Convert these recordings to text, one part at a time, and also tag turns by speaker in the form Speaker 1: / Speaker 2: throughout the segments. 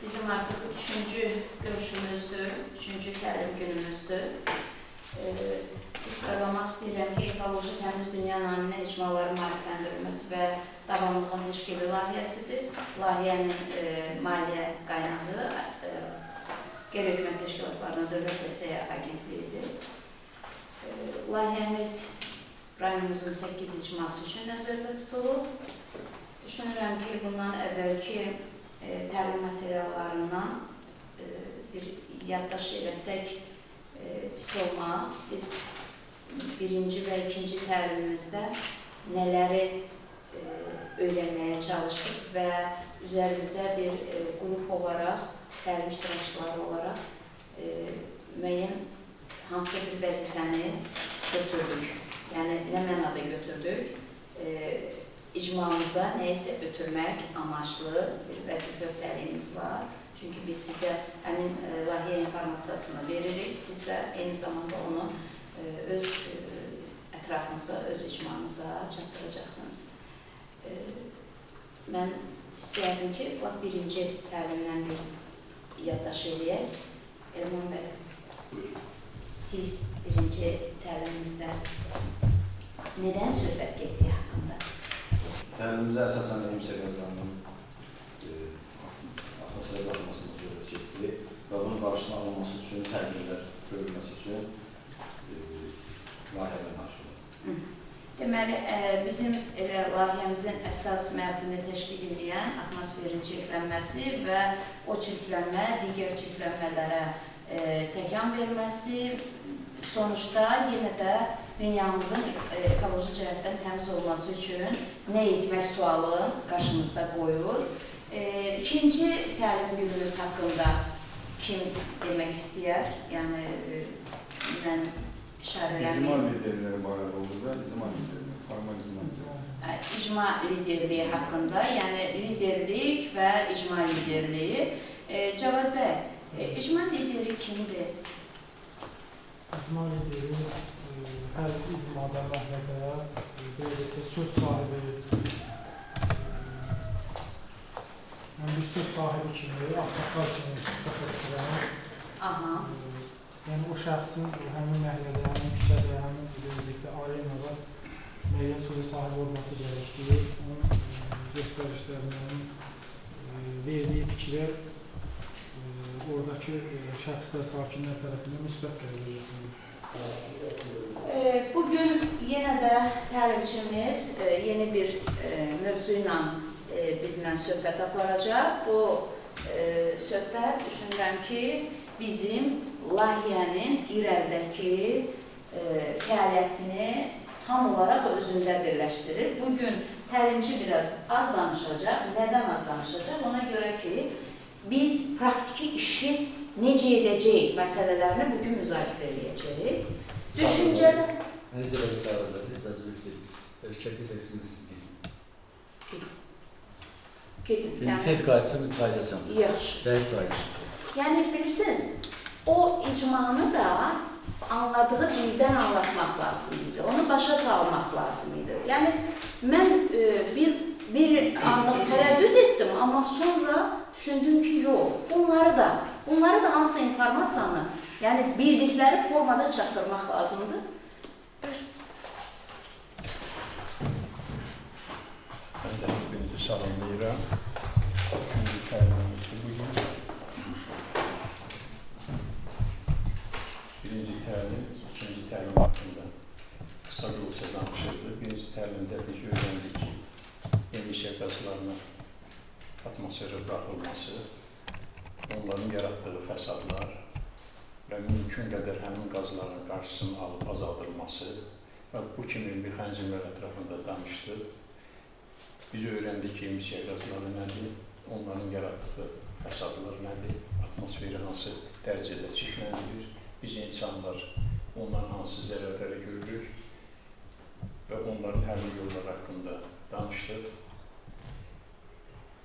Speaker 1: Bizim artıq üçüncü görüşümüzdür, üçüncü təlim günümüzdür. Vurğulamaq istəyirəm ki, Ekoloji Təmiz Dünya naminə icmaların maarifləndirilməsi və davamlılığın təşkili layihəsidir. Layihənin maliyyə qaynağı qeyri-hökumət təşkilatlarına Dövlət Dəstəyi Agentliyidir. Layihəmiz rayonumuzun 8 icması üçün nəzərdə tutulub. Düşünürəm ki, bundan əvvəlki təlim materiallarından bir yaddaş eləsək pis olmaz. Biz birinci və ikinci təlimimizdə nələri öyrənməyə çalışdıq və üzərimizə bir qrup olaraq, təlim iştirakçıları olaraq müəyyən hansısa bir vəzifəni götürdük. Yəni, nə mənada götürdük? İcmamıza nəyisə ötürmək amaçlı bir vəzifə öhdəliyimiz var. Çünki biz sizə həmin layihə informasiyasını veririk. Siz də eyni zamanda onu öz ətrafınıza, öz icmanıza çatdıracaqsınız. Mən istəyərdim ki, birinci təlimdən bir yaddaş eləyək. Elman bəy, siz birinci təliminizdə nədən söhbət getdiyi haqqında?
Speaker 2: Təlimimizə əsasən emisiya qazlarının atmosferə baxmasına söhbət getdi və bunun qarşısını alınması üçün tədbirlər görülməsi üçün layihədən açılır.
Speaker 1: Deməli, bizim layihəmizin əsas məzini təşkil edən atmosferin çirklənməsi və o çirklənmə digər çirklənmələrə təkan verməsi, sonuçta yenə də dünyamızın ekoloji cəhətdən təmiz olması üçün nə etmək sualı qarşımızda qoyur. İkinci təlim günümüz haqqında kim demək istəyər? Yəni, mən işarələməyim.
Speaker 3: İcma liderləri barədə olur və icma liderləri, formalizmə.
Speaker 1: İcma liderliyi haqqında, yəni liderlik və icma liderliyi. Cavad bəy, icma lideri kimdir?
Speaker 4: İcma lideri hər icmada məhlədə söz sahibi, bir söz sahibi kimi, axsaqlar kimi başa düşürəm. Yəni o şəxsin həmin məhlədə, həmin küçədə, həmin arenada müəyyən sözə sahib olması gərəkdir. Onun göstərişlərindən verdiyi fikirlər oradakı şəxslər, sakinlər tərəfindən müsbət qəbul edilir.
Speaker 1: Bugün yenə də təlimçimiz yeni bir mövzu ilə bizlə söhbət aparacaq. Bu söhbət düşünürəm ki, bizim layihənin irəlidəki fəaliyyətini tam olaraq özündə birləşdirir. Bugün təlimçi biraz az danışacaq. Nədən az danışacaq? Ona görə ki, biz praktiki işi necə edəcəyik məsələlərini bugün müzakirə edəcəyik. Düşüncədə...
Speaker 5: Necə də sağlıqlar, təcrübəsiniz, çəkirsəksiniz deyin.
Speaker 1: Gedin.
Speaker 5: Tez qayıtsın, qaydasın.
Speaker 1: Yaxşı.
Speaker 5: Dəqiq qaydasın.
Speaker 1: Yəni, bilirsiniz, o icmanı da anladığı dildən anlatmaq lazım idi. Onu başa salmaq lazım idi. Yəni, mən bir anlıq tərəddüd etdim, amma sonra düşündüm ki, yox, bunları da hansı informasiyanı, yəni bildikləri formada çatdırmaq lazımdır.
Speaker 3: Mən də birinci salamlayıram. Üçüncü təlimimizdir bugün. Birinci təlim, ikinci təlim haqqında qısa olsa danışırdı. Birinci təlimdə biz öyrəndik ki, emisiya qazlarının atmosferə buraxılması, onların yaratdığı fəsadlar və mümkün qədər həmin qazların qarşısının alıb azaldılması və bu kimi mexanizmlər ətrafında danışdıq. Biz öyrəndik ki, emisiya qazları nədir, onların yaratdığı fəsadlar nədir, atmosferi hansı dərəcədə çirkləndirir, biz insanlar onların hansı zərərləri görürük və onların həmin yolları haqqında danışdıq.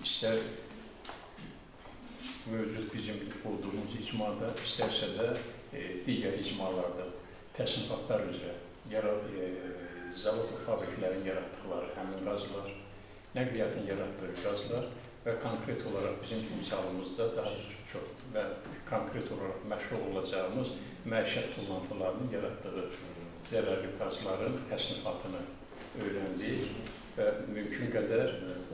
Speaker 3: İstər mövcud bizim olduğumuz icmada, istərsə də digər icmalarda təsnifatlar üzrə zavod və fabriklərin yaratdıqları həmin qazlar, nəqliyyatın yaratdığı qazlar və konkret olaraq bizim timsalımızda daha çox və konkret olaraq məşğul olacağımız məişət tullantılarının yaratdığı zərərli qazların təsnifatını öyrəndik və mümkün qədər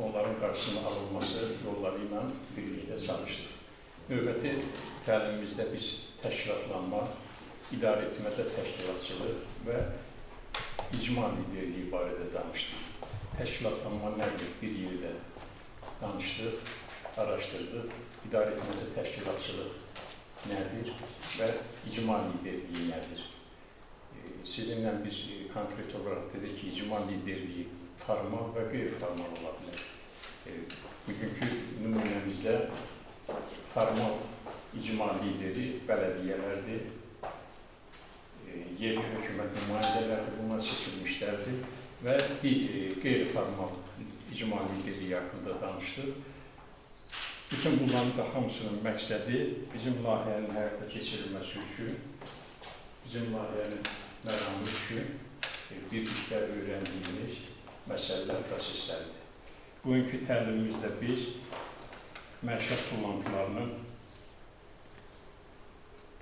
Speaker 3: onların qarşısının alınması yolları ilə birlikdə çalışdıq. Növbəti təlimimizdə biz təşkilatlanma, idarə etmədə təşkilatçılıq və icma liderliyi barədə danışdıq. Təşkilatlanma nədir? Bir yerdə danışdıq, araşdırdıq. İdarə etmədə təşkilatçılıq nədir və icma liderliyi nədir? Sizinlə biz konkret olaraq dedik ki, icma liderliyi formal və qeyri-formal ola bilər. Bugünkü nümunəmizdə formal icma lideri bələdiyyələrdir, yerli hökumət nümayəndələrdir, bunlar seçilmişlərdir və bir qeyri-formal icma liderliyi haqqında danışdıq. Bütün bunların da hamısının məqsədi bizim layihənin həyata keçirilməsi üçün, bizim layihənin məramı üçün birlikdə öyrəndiyimiz məsələlər, proseslərdir. Bugünkü təlimimizdə biz məişət tullantılarının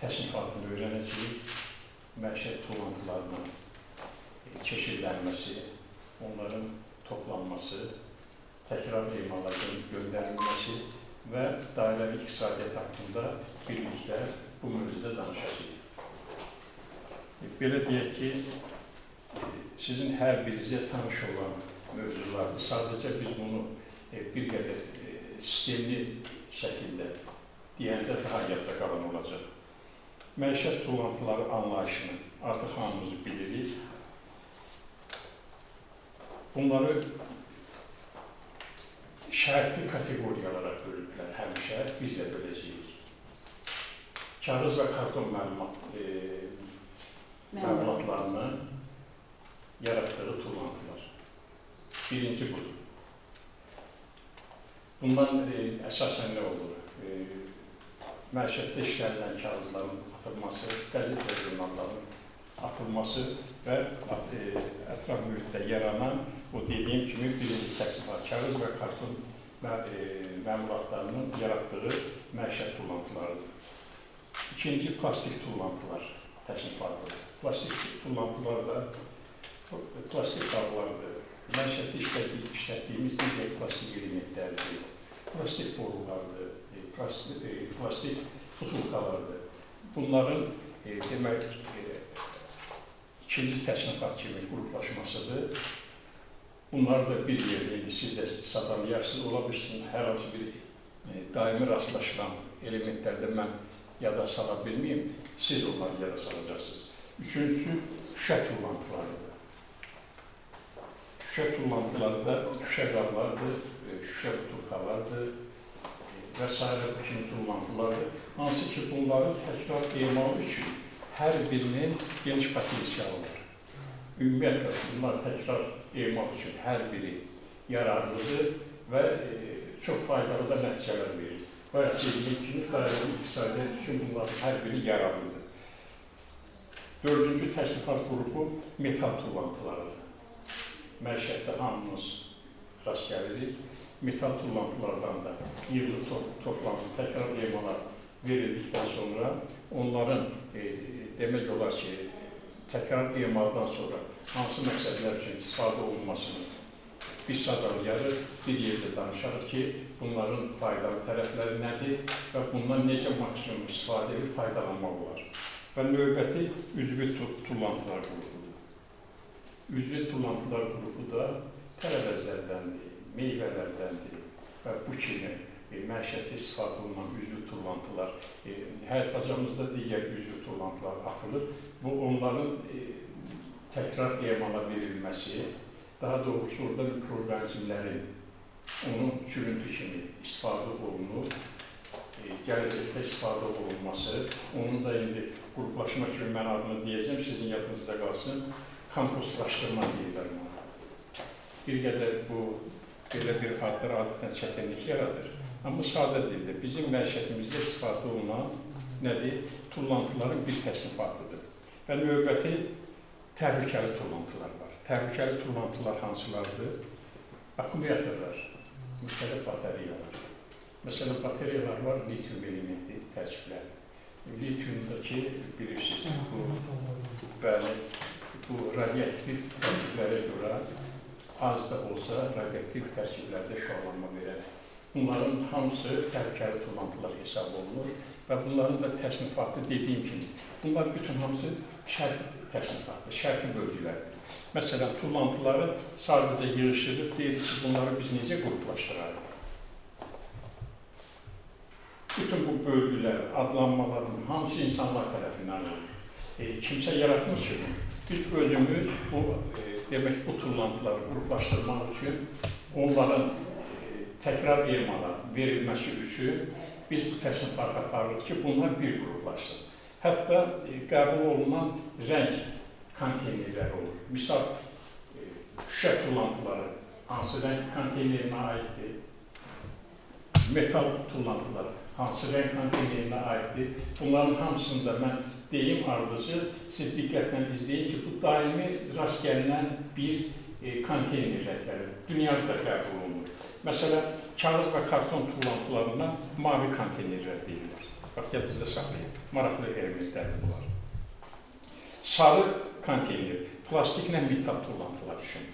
Speaker 3: təsnifatını öyrənəcəyik, məişət tullantılarının çeşidlənməsi, onların toplanması, təkrar emalatın göndərilməsi və dairəvi iqtisadiyyat haqqında birlikdə bu mövzuda danışacağıq. Belə deyək ki, sizin hər birinizə tanış olan mövzulardır. Sadəcə biz bunu bir qədər sistemli şəkildə deyəndə daha yadda qalan olacaq. Məişət tullantıları anlayışını artıq hamımız bilirik. Bunları şərtli kateqoriyalara bölüblər həmişə, biz də böləcəyik. Kağız və karton məlumatlarını yaratdığı tullantılar. Birinci budur. Bundan əsasən nə olur? Məişətdə işlənilən kağızların atılması, qəzet və jurnalların atılması və ətraf mühitdə yaranan o dediyim kimi birinci təsnifat, kağız və karton məlumatlarının yaratdığı məişət tullantılarıdır. İkinci, plastik tullantılar təsnifatıdır. Plastik tullantılar da plastik qablardır. Məişətdə işlətdiyimiz digər plastik elementlərdir. Plastik borulardır, plastik tutulkalardır. Bunların demək ikinci təsnifat kimi qruplaşmasıdır. Bunlar da bir yerdə siz də sadalayarsınız. Ola bilsin, hər hansı bir daimi rastlaşılan elementlərdə mən yada sala bilməyim, siz onları yada salacaqsınız. Üçüncüsü, şüşə tullantılarıdır. Şüşə tullantıları da şüşə qablardır, şüşə butulkalardır və s. bu kimi tullantılardır. Hansı ki, bunların təkrar emalı üçün hər birinin geniş potensialı var. Ümumiyyətlə, bunlar təkrar emal üçün hər biri yararlıdır və çox faydalı da nəticələr verir. Bayaq dediyim kimi, dairəvi iqtisadiyyat üçün bunların hər biri yararlıdır. Dördüncü təsnifat qrupu metal tullantılarıdır. Məişətdə hamımız rast gəlirik. Metal tullantılardan da yığılı toplantı, təkrar emala verildikdən sonra onların demək olar ki, təkrar emaldan sonra hansı məqsədlər üçün istifadə olunmasını biz sadalayarıq, bir yerdə danışarıq ki, bunların faydalı tərəfləri nədir və bundan necə maksimum istifadə edib faydalanmaq olar. Və növbəti üzvü tullantılar qrupudur. Üzvü tullantılar qrupu da tərəvəzlərdəndir, meyvələrdəndir və bu kimi məişətdə istifadə olunan üzvü tullantılar, həyat bacamızda digər üzvü tullantılar atılır. Bu, onların təkrar emala verilməsi, daha doğrusu orada mikroorqanizmlərin onun çürüntü kimi istifadə olunur, gələcəkdə istifadə olunması, onun da indi qruplaşma kimi mən adını deyəcəm, sizin yadınızda qalsın, kompostlaşdırma deyirlər buna. Bir qədər bu, belə bir adlar adətən çətinlik yaradır. Amma sadə dildə bizim məişətimizdə istifadə olunan nədir? Tullantıların bir təsnifatıdır. Və növbəti təhlükəli tullantılar var. Təhlükəli tullantılar hansılardır? Akkumulyatorlar. müxtəlif batareyalar. Məsələn, batareyalar var, litium elementi tərkibləri. Litiumdakı bilirsiniz, bu radioaktiv tərkiblərə görə az da olsa radioaktiv tərkiblərdə şüalanma verər. Bunların hamısı təhlükəli tullantılar hesab olunur və bunların da təsnifatı dediyim kimi, bunlar bütün hamısı şərti təsnifatı, şərti bölgülərdir. Məsələn, tullantıları sadəcə yığışdırıb deyir ki, bunları biz necə qruplaşdırarıq? Bütün bu bölgülər, adlanmaların hamısı insanlar tərəfindən olur. Kimsə yaratmış ki, biz özümüz demək bu tullantıları qruplaşdırmaq üçün onların təkrar emala verilməsi üçün biz bu təsnifatı aparırıq ki, bunlar bir qruplaşsın. Hətta qəbul olunan rəng konteynerləri olur. Misal, şüşə tullantıları hansı rəng konteynerinə aiddir? Metal tullantıları hansı rəng konteynerinə aiddir? Bunların hamısında mən deyim ardıcı, siz diqqətlə izləyin ki, bu daimi rast gəlinən bir konteyner rəngləri dünyada da qəbul olunur. Məsələn, kağız və karton tullantılarına mavi konteynerlər deyilir. Bax, yadınızda saxlayın, maraqlı elementlərdir bunlar. Sarı konteyner, plastiklə metal tullantılar üçün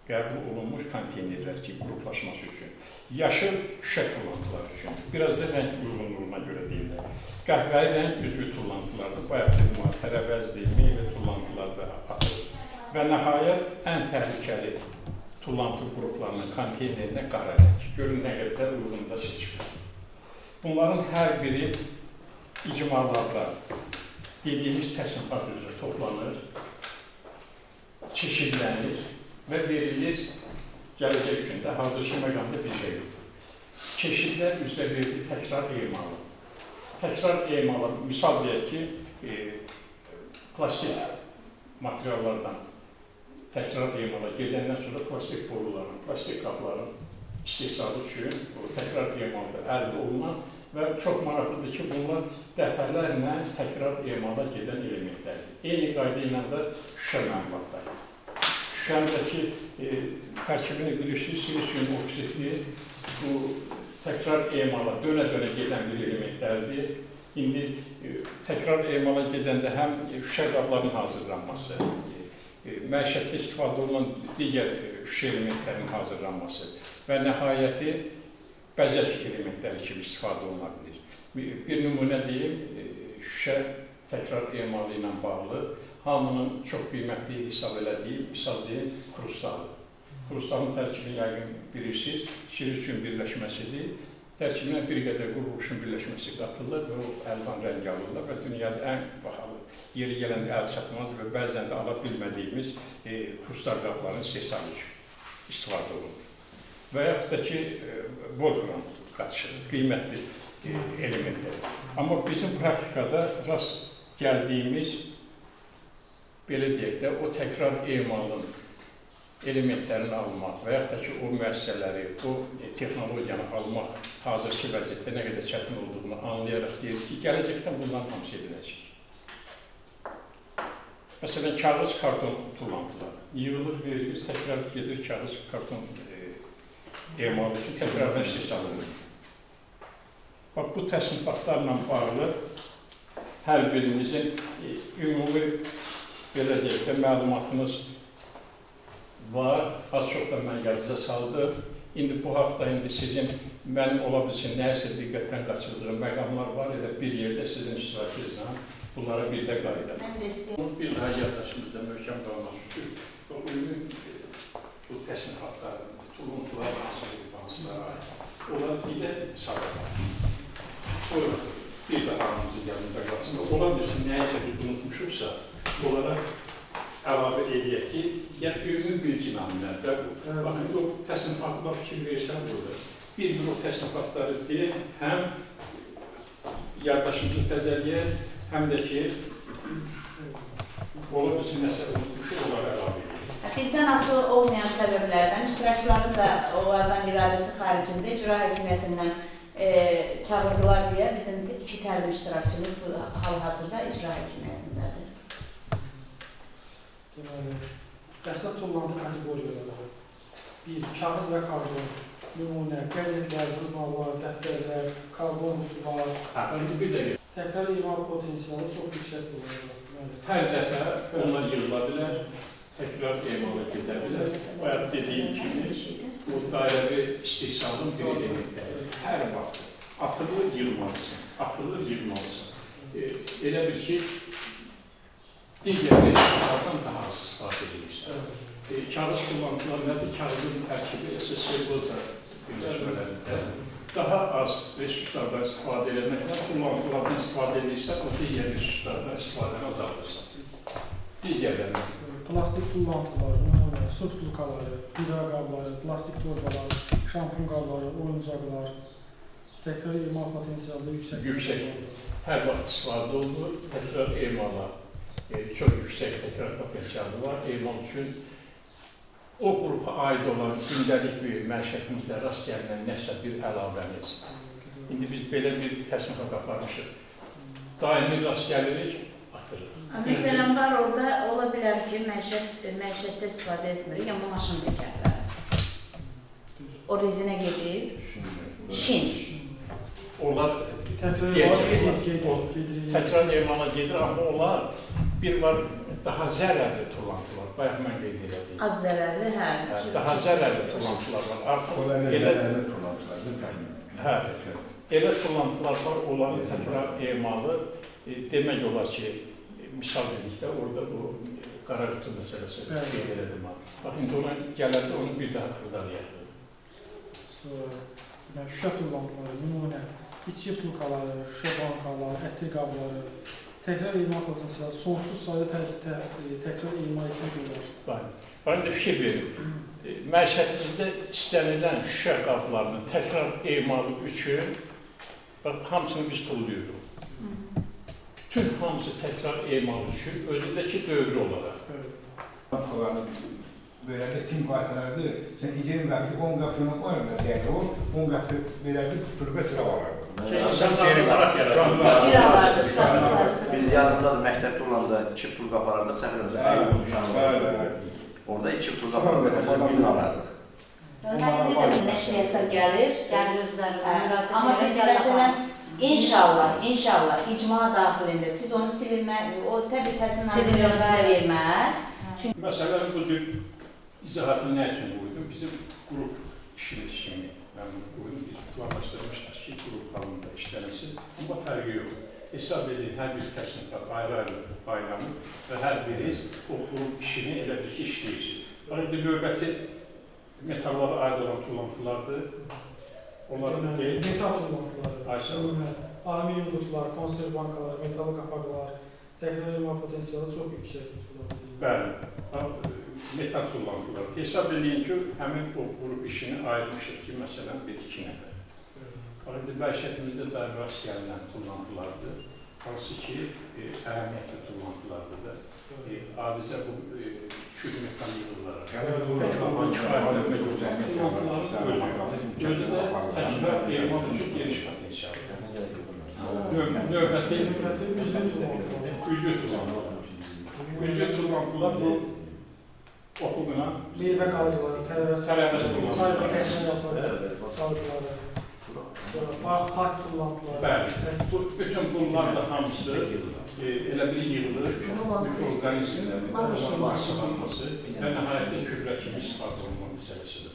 Speaker 3: qəbul olunmuş konteynerlər ki, qruplaşması üçün. Yaşıl şüşə tullantılar üçün, biraz da rəng uyğunluğuna görə deyirlər. Qəhvəyi rəng üzvü tullantılardır, bayaq dediyim tərəvəzdir, meyvə tullantılar da atılır. Və nəhayət ən təhlükəli tullantı qruplarının konteynerinə qara rəng. Görün nə qədər uyğunda seçilir. Bunların hər biri icmalarda dediyimiz təsnifat üzrə toplanır, çeşidlənir və verilir gələcək üçün də hazırki məqamda bizə yox. Çeşidlər üzrə verilir təkrar emalı. Təkrar emalı, misal deyək ki, plastik materiallardan təkrar emala gedəndən sonra plastik boruların, plastik qabların istehsalı üçün təkrar emalda əldə olunan və çox maraqlıdır ki, bunlar dəfələrlə təkrar emala gedən elementlərdir. Eyni qayda ilə də şüşə məmulatları. Şüşəndəki tərkibini bilirsiniz, silisium oksidli bu təkrar emala dönə-dönə gedən bir elementlərdir. İndi təkrar emala gedəndə həm şüşə qabların hazırlanması, məişətdə istifadə olunan digər şüşə elementlərinin hazırlanması və nəhayəti bəzək elementləri kimi istifadə oluna bilir. Bir nümunə deyim, şüşə təkrar emalı ilə bağlı hamının çox qiymətli hesab elədiyi, misal deyim, krustal. Krustalın tərkibini yəqin bilirsiniz, silisium birləşməsidir. Tərkibinə bir qədər quruluşun birləşməsi qatılır və o əlvan rəng alırlar və dünyada ən bahalı, yeri gələndə əl çatmaz və bəzən də ala bilmədiyimiz krustal qabların istehsalı üçün istifadə olunur. Və yaxud da ki, volfram qatışı, qiymətli elementlər. Amma bizim praktikada rast gəldiyimiz, belə deyək də, o təkrar emalın elementlərini almaq və yaxud da ki, o müəssisələri, o texnologiyanı almaq hazırki vəziyyətdə nə qədər çətin olduğunu anlayaraq deyirik ki, gələcəkdən bundan hamısı ediləcək. Məsələn, kağız, karton tullantıları yığılır, verilir, təkrar gedir kağız, karton emalı üçün təkrardan istehsal olunur. Bax, bu təsnifatlarla bağlı hər birimizin ümumi, belə deyək də, məlumatımız var, az-çox da mən yazıca saldım. İndi bu haqda sizin, mənim ola bilsin, nəyəsə diqqətdən qaçırdığım məqamlar var, elə bir yerdə sizin iştirakınızla bunlara bir də qayıdaq. Bir daha yaddaşımızda möhkəm qalması üçün bu təsnifatların, tuluntular hansılara aid. Onlar bir də sağlar. Bir daha hamımızın yanında qalsın. Ola bilsin, nəyəsə biz unutmuşuqsa, onlara əlavə edək ki, ümumi bilgi naminlərdə bu. Baxın, o təsnifatına fikir versən burada. Bir o təsnifatları deyək, həm yaddaşımızı təzəliyək, həm də ki, ola bilsin, nəsə unutmuşuq, onlara əlavə edək.
Speaker 1: Bizdən asılı olmayan səbəblərdən, iştirakçıların da onlardan iradəsi xaricində icra hakimiyyətindən çağırdılar deyə bizim 2 təlim iştirakçımız bu hal-hazırda icra hakimiyyətindədir. Deməli,
Speaker 4: əsas tullantı kateqoriyaları 1, 2, kağız və karbon, nümunə, qəzetlər, jurnallar, dəftərlər, karbon qutular,
Speaker 3: Bir də
Speaker 4: təkrar imal potensialı çox yüksək olur.
Speaker 3: hər dəfə onlar yığıla bilər, təkrar emala gedə bilər. Bayaq dediyim kimi, bu dairəvi istehsalın bir elementləri. Hər vaxt atılır, yığılmalısan, atılır, yığılmalısan. Elə bir ki, digər resurslardan daha az istifadə edirsən. Kağız kullantılar nədir? Kağızın tərkibi SSC-Boza birləşmələrində daha az resurslardan istifadə etməklə kullantılardan istifadə edirsən, o digər resurslardan istifadəni azaldırsan. Digərlərini.
Speaker 4: Plastik tullantılar, nümunə, su tutulkaları, qida qabları, plastik torbalar, şampun qabları, oyuncaqlar, təkrar imal potensialı yüksək.
Speaker 3: Hər vaxt istifadə olunur, təkrar emala çox yüksək təkrar potensialı var. Emal üçün o qrupa aid olan gündəlik bir məişətimizdə rast gələn nəsə bir əlavəmiz. İndi biz belə bir təsniqat aparmışıq. Daimi rast gəlirik, atırıq.
Speaker 1: Məsələn, var orada ola bilər ki, məişətdə istifadə etmirik, amma maşın təkərləri. O rezinə gedib, şin.
Speaker 3: Onlar təkrar emala gedir, amma onlar bir var daha zərərli tullantılar. Bayaq mən qeyd elədim.
Speaker 1: Az zərərli, hə.
Speaker 3: Daha zərərli tullantılar var. Artıq elə tullantılar var, onların təkrar emalı demək olar ki, misal dedikdə orada bu qara qutu məsələsi qeyd elədim. Bax, indi ona gələndə onu bir daha xırdalayaq.
Speaker 4: Şüşə tullantıları, nümunə, içki pulkaları, şüşə bankaları, ətir qabları, təkrar imal potensialı, sonsuz sayda təkrar imal etmək olar.
Speaker 3: Ben de fikir verim. Məişətimizdə istənilən şüşə qablarının təkrar emalı üçün hamısını biz tulluyuruq. Bütün hamısı təkrar emalı üçün özündəki dövrü olaraq.
Speaker 6: Böyle tim parçalardı, sen 20 vakti 10 kapşonu koyarlar yani o 10 vakti belirli turba sıra vardı.
Speaker 2: Biz yanımda da məktəbdə olanda çip tur qaparardıq, səfərimizə ayıqlı düşanlar. Orada iki tur qaparardıq, gün alardıq.
Speaker 1: Normalde de nəşriyyatlar gəlir, amma biz məsələn, inşallah icma daxilində siz onu silinmə, o təbii təhsil nazirləri bizə verməz.
Speaker 3: Məsələn, bu cür izahatı nə üçün qoydum? Bizim qrup işimiz kimi, mən qoydum, biz planlaşdırmışlar ki, qrup halında işlənəsi, amma fərqi yox. Hesab edin, hər bir təsniqat ayrı-ayrı paylanır və hər biri o qrup işini elə bir ki, işləyir. Arada növbəti metallara aid olan tullantılardır.
Speaker 4: Metal tullantıları, alüminyum qutular, konserv bankalar, metal qapaqlar, təkrar imal potensialı çox yüksək.
Speaker 3: Bəli, metal tullantılar. Hesab edin ki, həmin o qrup işini ayırmışıq ki, məsələn, bir-iki nəfər. Arada məişətimizdə də rast gələn tullantılardır, hansı ki, əhəmiyyətli tullantılardır da. Adicə bu çürü metal yığırlara. Özündə təkrar emal üçün geniş potensial. Növbəti üzvü tullantılar. Üzvü tullantılar bu oxuğuna
Speaker 4: meyvə qalıqları,
Speaker 3: tələbəs tullantılar.
Speaker 4: Park tullantıları.
Speaker 3: Bəli, bütün bunlar da hamısı elə bir yığılır, mikroorqanizmin vasıflanması və nəhayətdə kübrə kimi istifadə olunma məsələsidir.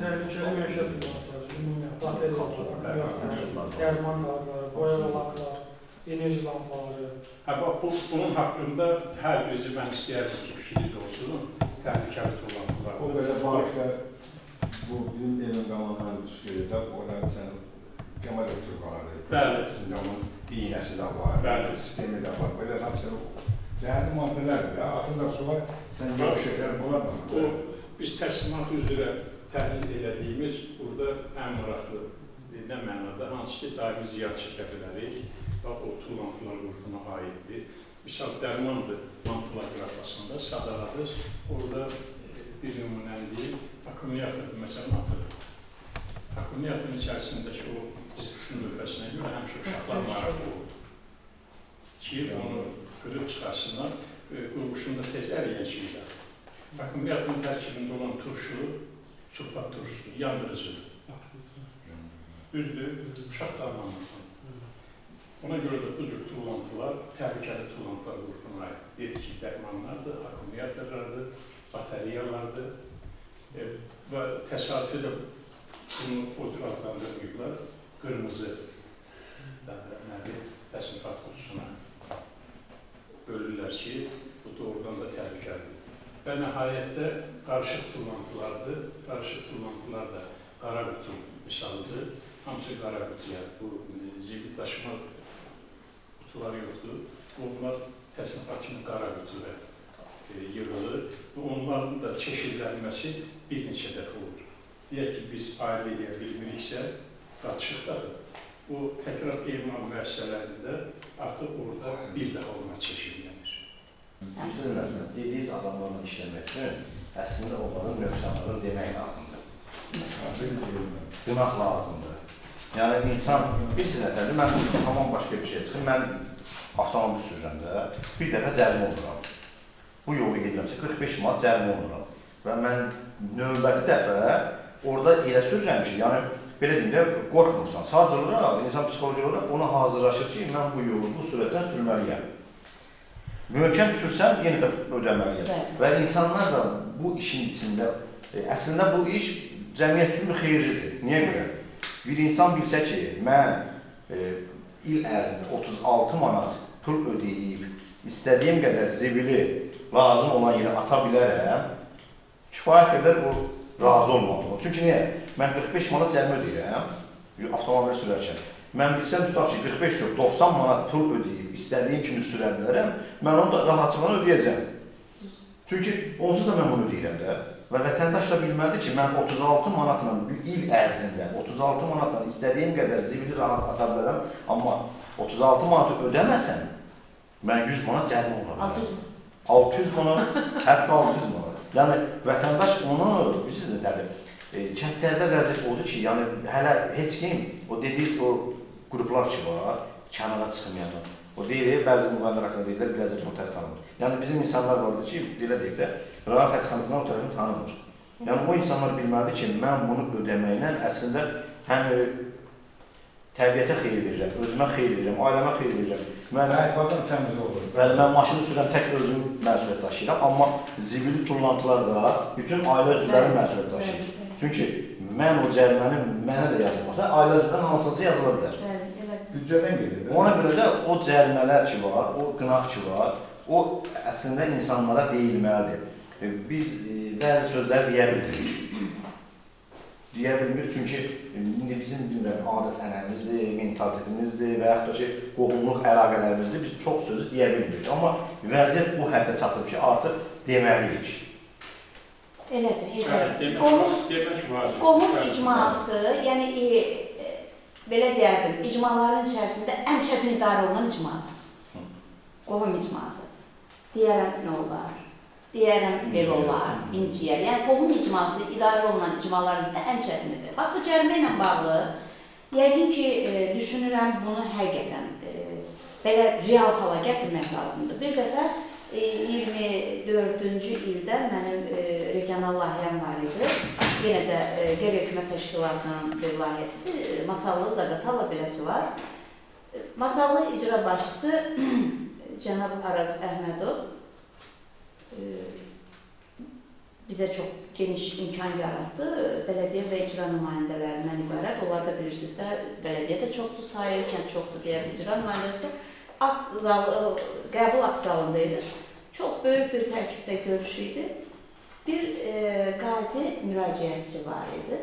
Speaker 4: Təhlükəli məişət tullantıları, bateriyalar, dərman qalıqları, boyama laklar, enerji lampaları.
Speaker 3: Bunun haqqında hər birisi mən istəyərdim ki, fikriniz olsun, təhlükəli tullantılar.
Speaker 6: O böyle bağışlar, bu bizim elin qalanlarını düşürüyor, orada sen Kemal Ötürk alanı.
Speaker 3: Bəli.
Speaker 6: Onun iğnəsi də var, sistemi də var, böyle hapsını zəhərli maddelerdir ya, atırlar sular, sen yok şeyler bulamam.
Speaker 3: Biz təslimat üzrə təhlil elədiyimiz burada ən maraqlı nə mənada, hansı ki, daimi ziyan çəkə bilərik, o tullantılar qrupuna aiddir. Misal dərmandır, tullantılar qrafasında sadaladız, orada bir nümunəni deyil, akkumulyator məsələn atılır. Akkumulyatorun içərisindəki o quşun növbəsinə görə həmişə uşaqlar maraqlı olur ki, onu qırıb çıxarsınlar, qurğuşunda tez əriyən şeylər. Akkumulyatorun tərkibində olan turşu, sulfat turşusu, yandırıcıdır. Düzdür, uşaqlarla anlasın. Ona görə də bu cür tullantılar, təhlükəli tullantılar qrupuna aid. Dedik ki, dərmanlardır, akkumulyatorlardır, batareyalardır və təsadüfi də bunu o cür adlandırmayıblar. Qırmızı təsnifat qutusuna bölürlər ki, bu doğrudan da təhlükəlidir. Və nəhayətdə qarışıq tullantılardır. Qarışıq tullantılar da qara qutu misalıdır. Hamısı qara qutuya, bu zibil daşıma qutular yoxdur. Onlar təsnifat kimi qara qutuya yığılır. Onların da çeşidlənməsi bir neçə dəfə olur. Deyək ki, biz ailə edə bilmiriksə, qatışıq daxil. O təkrar emal müəssisələrində artıq orada bir daha olmaz çeşidlənir.
Speaker 2: Sizin dediyiniz adamlarla işləmək üçün əslində onların nöqsanlarını demək lazımdır. Qınaq lazımdır. Yəni insan, bir sinətədir, mən tamam başqa bir şey çıxım, mən avtomobil sürürəm də, bir dəfə cərimə oluram. Bu yolu gedirəmsə 45 manat cərimə oluram. Və mən növbəti dəfə orada elə sürürəm ki, yəni belə deyim də, qorxmursan. Sadəcə olaraq, insan psixoloji olaraq ona hazırlaşır ki, mən bu yolu bu sürətdən sürməliyəm. Möhkəm sürsən, yenə də ödəməliyəm. Və insanlar da bu işin içində, əslində bu iş cəmiyyət üçün xeyirlidir. Niyə görə? Bir insan bilsə ki, mən il ərzində 36 manat pul ödəyib, istədiyim qədər zibili lazım olan yerə ata bilərəm, kifayət qədər o razı olmalıdır. Çünki niyə? Mən 45 manat cərimə ödəyirəm, avtomobil sürərkən. Mən bilsəm tutaq ki, 45 yox, 90 manat pul ödəyib, istədiyim kimi sürə bilərəm, mən onu da rahatçılığını ödəyəcəm. Çünki onsuz da mən bunu ödəyirəm də. Və vətəndaş da bilməlidir ki, mən 36 manatla il ərzində, 36 manatla istədiyim qədər zibili rahat ata bilərəm, amma 36 manatı ödəməsəm, mən 100 manat cərimə ola bilərəm. 600 manat, hətta 600 manat. Yəni, vətəndaş onu, bilirsiniz nə təbii, kəndlərdə vəziyyət oldu ki, yəni hələ heç kim, o dediyiniz o qruplar ki var, kənara çıxmayanlar. O deyir, bəzi müğənlər haqqında deyirlər, biləcək o tərəf tanımır. Yəni bizim insanlar vardır ki, dilə deyək də, rahat xəstəxanasından o tərəfini tanımır. Yəni o insanlar bilməlidir ki, mən bunu ödəməklə əslində həm təbiətə xeyir verirəm, özümə xeyir verirəm, ailəmə xeyir verirəm. Mən təmiz olur. Bəli, mən maşını sürəm, tək özüm məsuliyyət daşıyıram, amma zibili tullantılarda bütün ailə üzvləri məsuliyyət daşıyır. Çünki mən o cəriməni mənə də yazılmasa, ailə üzvlərinin hansıca yazıla bilər.
Speaker 6: Büdcədən gedir.
Speaker 2: Ona görə də o cərimələr ki var, o qınaq ki var, o əslində insanlara deyilməlidir. Biz bəzi sözlər deyə bilmirik. Deyə bilmirik çünki bizim adət-ənəmizdir, mentalitetimizdir və yaxud da ki, qohumluq əlaqələrimizdir, biz çox sözü deyə bilmirik. Amma vəziyyət bu həddə çatıb ki, artıq deməliyik.
Speaker 1: Elədir,
Speaker 3: demək vacib.
Speaker 1: Qohum icması, yəni belə deyərdim, icmaların içərisində ən çətin idarə olunan icmadır. Qohum icması. Deyərəm nə olar, deyərəm belə olar, inciyər. Yəni qohum icması idarə olunan icmaların içində ən çətinidir. Bax, bu cərimə ilə bağlı, yəqin ki, düşünürəm bunu həqiqətən belə real hala gətirmək lazımdır. Bir dəfə 24-cü ildə mənim regional layihəm var idi. Yenə də qeyri-hökumət təşkilatının bir layihəsidir. Masallı Zaqatala beləsi var. Masallı icra başçısı cənab Araz Əhmədov bizə çox geniş imkan yaratdı. Bələdiyyə və icra nümayəndələrindən ibarət. Onlar da bilirsiniz də, bələdiyyə də çoxdur, sayı, kənd çoxdur deyək, icra nümayəndəsi qəbul akt zalında idi. Çox böyük bir tərkibdə görüş idi. Bir qazi müraciətçi var idi.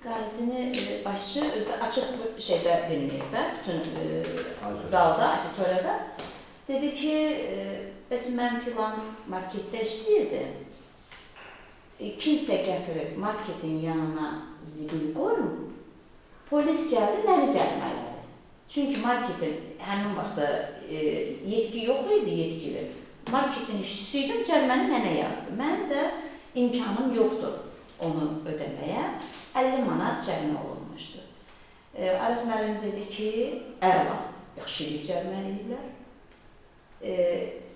Speaker 1: Qazini başçı özü açıq şeydə dinləyir də, bütün zalda, auditoriyada. Dedi ki, bəs mən filan marketdə işləyirdim. Kimsə gətirib marketin yanına zibil qoyun, polis gəldi, məni cərimələdi. Çünki marketin həmin vaxtda yetki yox idi, yetkili. Marketin işçisi idim, cəriməni mənə yazdı. Mənim də imkanım yoxdur onu ödəməyə. 50 manat cərimə olunmuşdu. Araz müəllim dedi ki, əla, yaxşı eləyib cəriməliyiblər.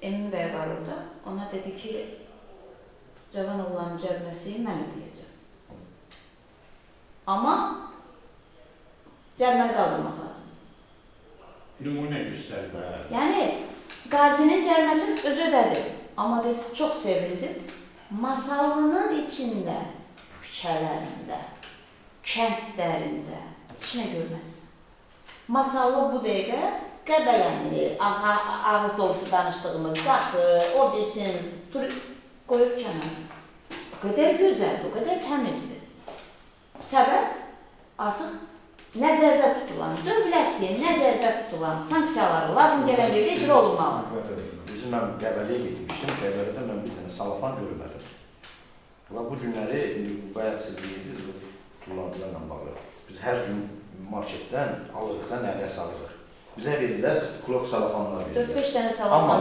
Speaker 1: Emin bəy var orada, ona dedi ki, cavan oğlanın cəriməsi mən ödəyəcəm. Amma cəriməni qaldırmaq lazım.
Speaker 6: Nümunə göstərmə.
Speaker 1: Yəni, qazinin cəriməsini özü ödədir. Amma dedi, çox sevindim. Masallının içində, küçələrində, kəndlərində heç nə görməzsən. Masallı bu dəqiqə Qəbələni, ağız dolusu danışdığımız qatı, o bilsin, qoyub kənara. O qədər gözəldir, o qədər təmizdir. Səbəb artıq nəzərdə tutulan, dövlətliyə nəzərdə tutulan sanksiyaları lazım gələn yerdə icra olunmalı.
Speaker 2: Bizim mən Qəbəliyə getmişdim, Qəbəlidə mən bir dənə salafan görmədim. Və bu günləri, bayaq siz deyirdiniz, tullantılarla bağlı. Biz hər gün marketdən alırıqdan nəqəs alırıq. Bizə verirlər, klok salafanlar verirlər.
Speaker 1: 4-5 dənə salafan.
Speaker 2: Amma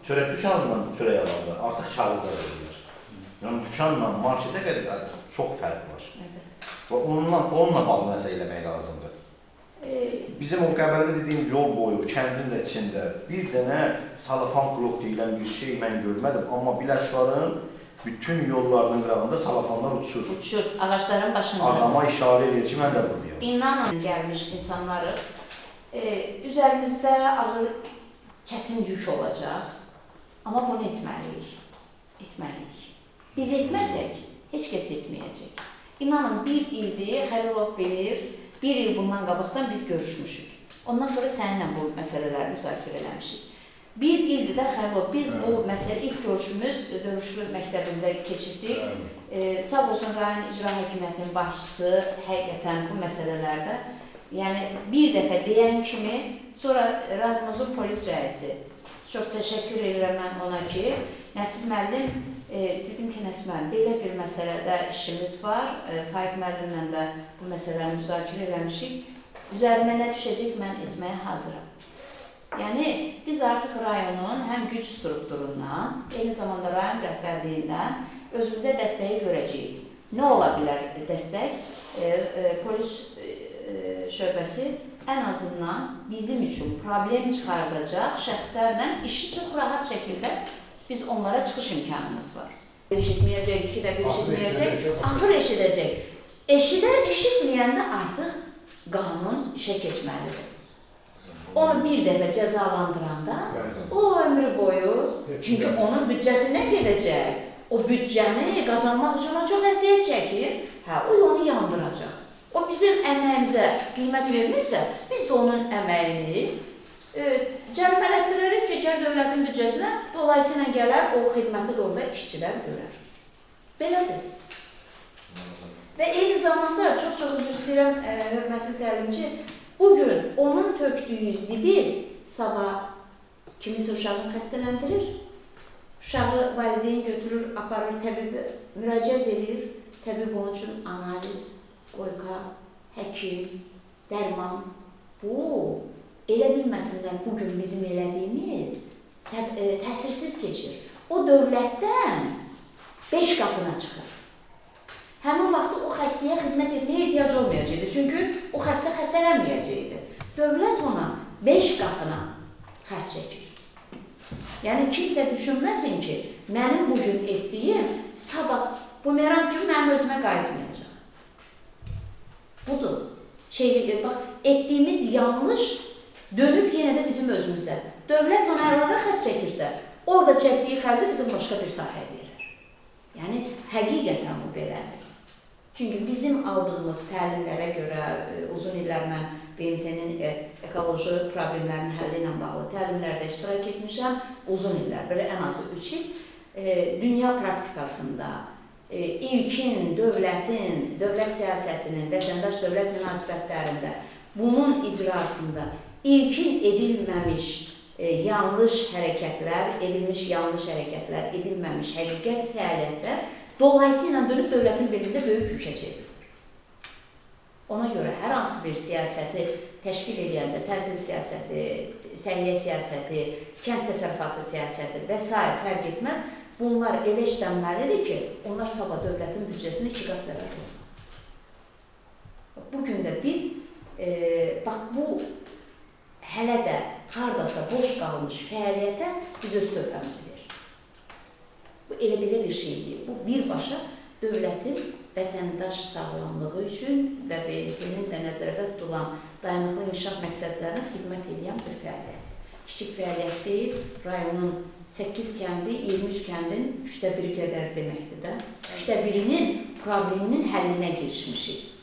Speaker 2: çörək dükanından çörək alanlar artıq kağızlar verirlər. Yəni dükanla marketə qədər çox fərq var. Və onunla bağlı nəsə eləmək lazımdır. Bizim o Qəbəldə dediyim yol boyu, kəndin də içində bir dənə salafan klok deyilən bir şey mən görmədim. Amma Biləsuvarın bütün yollarının qırağında salafanlar uçur.
Speaker 1: Uçur, ağaçların başında.
Speaker 2: Adama işarə edir ki, mən də buradayım.
Speaker 1: İnanın gəlmiş insanları üzərimizdə ağır, çətin yük olacaq. Amma bunu etməliyik. Etməliyik. Biz etməsək, heç kəs etməyəcək. İnanın, bir ildir, Xəlilov bilir, bir il bundan qabaqdan biz görüşmüşük. Ondan sonra səninlə bu məsələləri müzakirə eləmişik. Bir ildir də Xəlilov, biz bu məsələ, ilk görüşümüz Dövüşlü məktəbində keçirdik. Sağ olsun, rayon icra hakimiyyətinin başçısı həqiqətən bu məsələlərdə, yəni bir dəfə deyən kimi, sonra rayonumuzun polis rəisi, çox təşəkkür edirəm mən ona ki, Nəsib müəllim, dedim ki, Nəsib müəllim, belə bir məsələdə işimiz var, Faiq müəllimlə də bu məsələni müzakirə eləmişik, üzərimə nə düşəcək, mən etməyə hazıram. Yəni, biz artıq rayonun həm güc strukturundan, eyni zamanda rayon rəhbərliyindən özümüzə dəstəyi görəcəyik. Nə ola bilər dəstək? Polis şöbəsi ən azından bizim üçün problem çıxardacaq şəxslərlə işi çox rahat şəkildə biz onlara çıxış imkanımız var. Eşitməyəcək, iki dəfə eşitməyəcək, axır eşidəcək. Eşitməyəndə artıq qanun işə keçməlidir. Onu bir dəfə cəzalandıranda, o ömrü boyu, çünki onun büdcəsindən gedəcək. O büdcəni qazanmaq üçün o çox əziyyət çəkir, o onu yandıracaq. O bizim əməyimizə qiymət vermirsə, biz də onun əməyini cərimələtdirərək keçər dövlətin büdcəsinə, dolayısıyla gələr, o xidməti də orada işçilər görər. Belədir. Və eyni zamanda, çox üzr istəyirəm, hörmətli təlimçi, bugün onun tökdüyü zibil sabah kimisə uşağını xəstələndirir, uşağı valideyn götürür, aparır, təbibə müraciət edir, təbib onun üçün analiz, qoyqa, həkim, dərman. Bu, elə bilməsindən bugün bizim elədiyimiz təsirsiz keçir. O dövlətdən 5 qatına çıxır. Həmin vaxtda o xəstəyə xidmət etməyə ehtiyac olmayacaqdır. Çünki o xəstə xəstələnməyəcəkdir. Dövlət ona 5 qatına xərc çəkir. Yəni, kimsə düşünməsin ki, mənim bugün etdiyim sabah bumerang kimi mənim özümə qayıtmayacaq. Budur. Bax, etdiyimiz yanlış dönüb yenə də bizim özümüzə. Dövlət ona əlaqə xərc çəkirsə, orada çəkdiyi xərci bizim başqa bir sahəyə verir. Yəni, həqiqətən bu belədir. Çünki bizim aldığımız təlimlərə görə uzun illər mən BMT-nin ekoloji problemlərinin həlli ilə bağlı təlimlərdə iştirak etmişəm. Uzun illər, belə ən azı 3 il. Dünya praktikasında ilkin dövlət siyasətinin, vətəndaş-dövlət münasibətlərində bunun icrasında ilkin edilməmiş yanlış hərəkətlər, edilməmiş həqiqət fəaliyyətlər dolayısıyla dönüb dövlətin belində böyük yükə çevrilir. Ona görə hər hansı bir siyasəti təşkil edəndə, təhsil siyasəti, səhiyyə siyasəti, kənd təsərrüfatı siyasəti və s. fərq etməz. Bunlar elə işlənməlidir ki, onlar sabah dövlətin büdcəsində 2 qat zərər olmaz. Bugün də biz, bax bu hələ də haradasa boş qalmış fəaliyyətə biz öz töhfəmizi verir. Bu elə belə bir şey deyil. Bu birbaşa dövlətin vətəndaş sağlamlığı üçün və BMT-nin də nəzərdə tutulan dayanıqlı inkişaf məqsədlərinə xidmət edən bir fəaliyyət. Kiçik fəaliyyət deyil, rayonun 8 kəndi, 23 kəndin 1/3 qədər deməkdir də. 1/3-nin probleminin həllinə girişmişik.